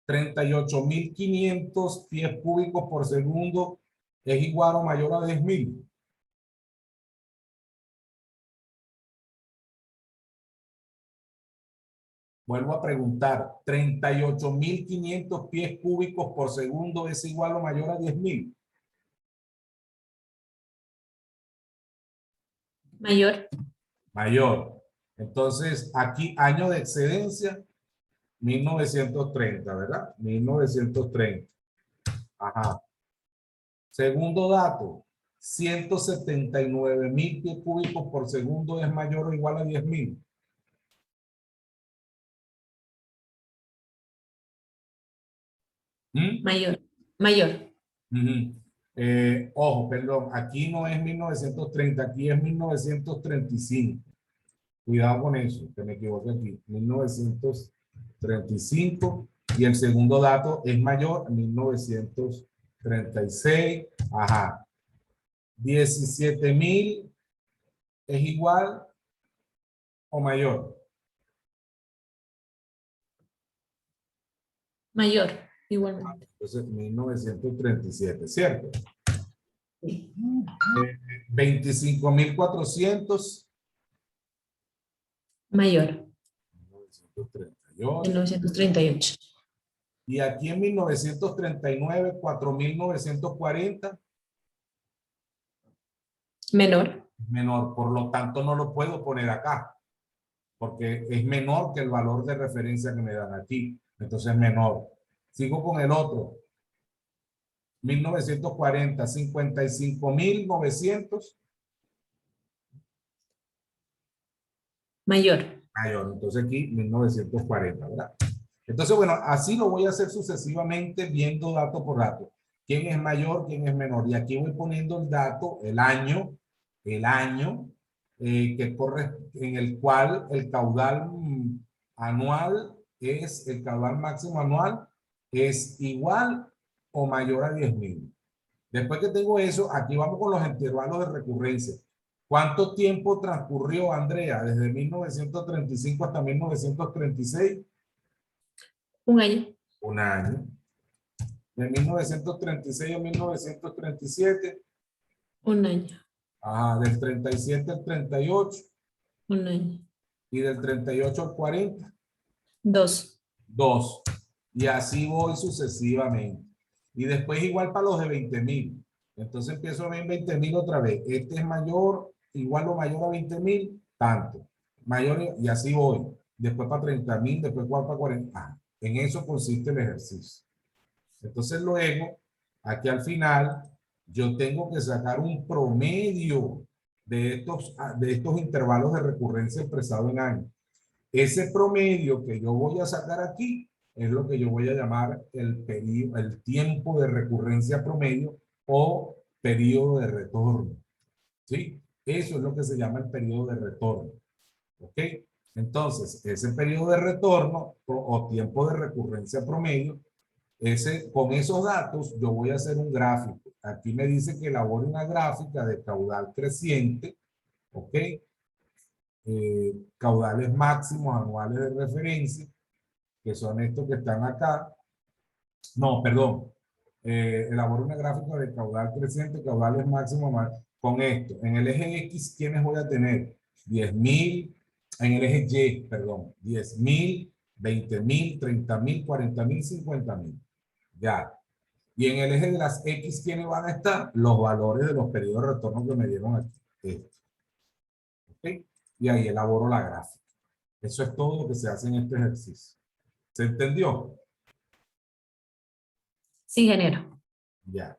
A: 38.500 pies cúbicos por segundo es igual o mayor a 10.000. Vuelvo a preguntar, 38.500 pies cúbicos por segundo es igual o mayor a 10.000.
C: Mayor.
A: Mayor. Entonces, aquí año de excedencia, 1930, ¿verdad? 1930. Ajá. Segundo dato, 179.000 pies cúbicos por segundo es mayor o igual a 10.000.
C: Mayor. Mayor.
A: Ojo, perdón, aquí no es 1930, aquí es 1935. Cuidado con eso, que me equivoqué aquí. 1935 y el segundo dato es mayor, 1936. Ajá. 17.000 es igual o mayor.
C: Mayor. Igualmente.
A: Entonces, 1937, ¿cierto?
C: Sí.
A: 25.400.
C: Mayor.
A: 1938.
C: 1938.
A: Y aquí en 1939, 4.940.
C: Menor.
A: Menor, por lo tanto no lo puedo poner acá, porque es menor que el valor de referencia que me dan aquí. Entonces es menor. Sigo con el otro. 1940, 55.900.
C: Mayor.
A: Mayor. Entonces aquí 1940, ¿verdad? Entonces, bueno, así lo voy a hacer sucesivamente viendo dato por dato. ¿Quién es mayor, quién es menor? Y aquí voy poniendo el dato, el año que corre, en el cual el caudal anual es, el caudal máximo anual es igual o mayor a 10.000. Después que tengo eso, aquí vamos con los intervalos de recurrencia. ¿Cuánto tiempo transcurrió, Andrea, desde 1935 hasta 1936?
C: Un año.
A: Un año. De 1936 a 1937.
C: Un año.
A: Ajá, del 37 al 38.
C: Un año.
A: Y del 38 al 40.
C: 2.
A: 2. Y así voy sucesivamente. Y después igual para los de 20.000. Entonces empiezo a ver 20.000 otra vez. Este es mayor, igual o mayor a 20.000, tanto. Mayor y así voy. Después para 30.000, después para 40. Ah, en eso consiste el ejercicio. Entonces luego, aquí al final, yo tengo que sacar un promedio de estos intervalos de recurrencia expresado en años. Ese promedio que yo voy a sacar aquí es lo que yo voy a llamar el tiempo de recurrencia promedio o periodo de retorno. ¿Sí? Eso es lo que se llama el periodo de retorno. ¿Ok? Entonces, ese periodo de retorno o tiempo de recurrencia promedio, con esos datos yo voy a hacer un gráfico. Aquí me dice que elabore una gráfica de caudal creciente, ¿ok? Caudales máximos anuales de referencia, que son estos que están acá. No, perdón. Elabora una gráfica de caudal creciente, caudales máximos con esto. En el eje X, ¿quiénes voy a tener? 10.000. En el eje Y, perdón. 10.000, 20.000, 30.000, 40.000, 50.000. Ya. Y en el eje de las X, ¿quiénes van a estar? Los valores de los periodos de retorno que me dieron aquí. ¿Ok? Y ahí elaboro la gráfica. Eso es todo lo que se hace en este ejercicio. ¿Se entendió?
C: Sí, ingeniero.
A: Ya.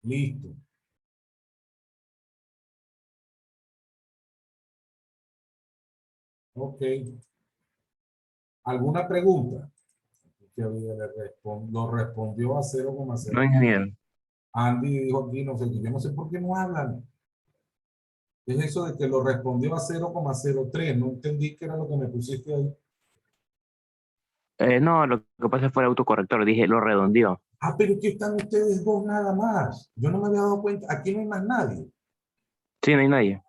A: Listo. Ok. ¿Alguna pregunta? Que lo respondió a
D: No,
A: 0,0.
D: ingeniero.
A: Andy dijo aquí, no sé, yo no sé por qué no hablan. Es eso de que lo respondió a 0,03. No entendí qué era lo que me pusiste ahí.
D: No, lo que pasa fue el autocorrector. Dije, lo redondeó.
A: Ah, pero aquí están ustedes dos nada más. Yo no me había dado cuenta. Aquí no hay más nadie.
D: Sí, no hay nadie.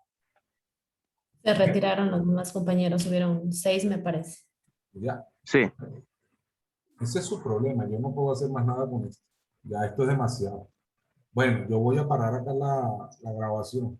C: Se retiraron los demás compañeros, subieron 6, me parece.
A: Ya.
D: Sí.
A: Ese es su problema. Yo no puedo hacer más nada con esto. Ya esto es demasiado. Bueno, yo voy a parar acá la grabación.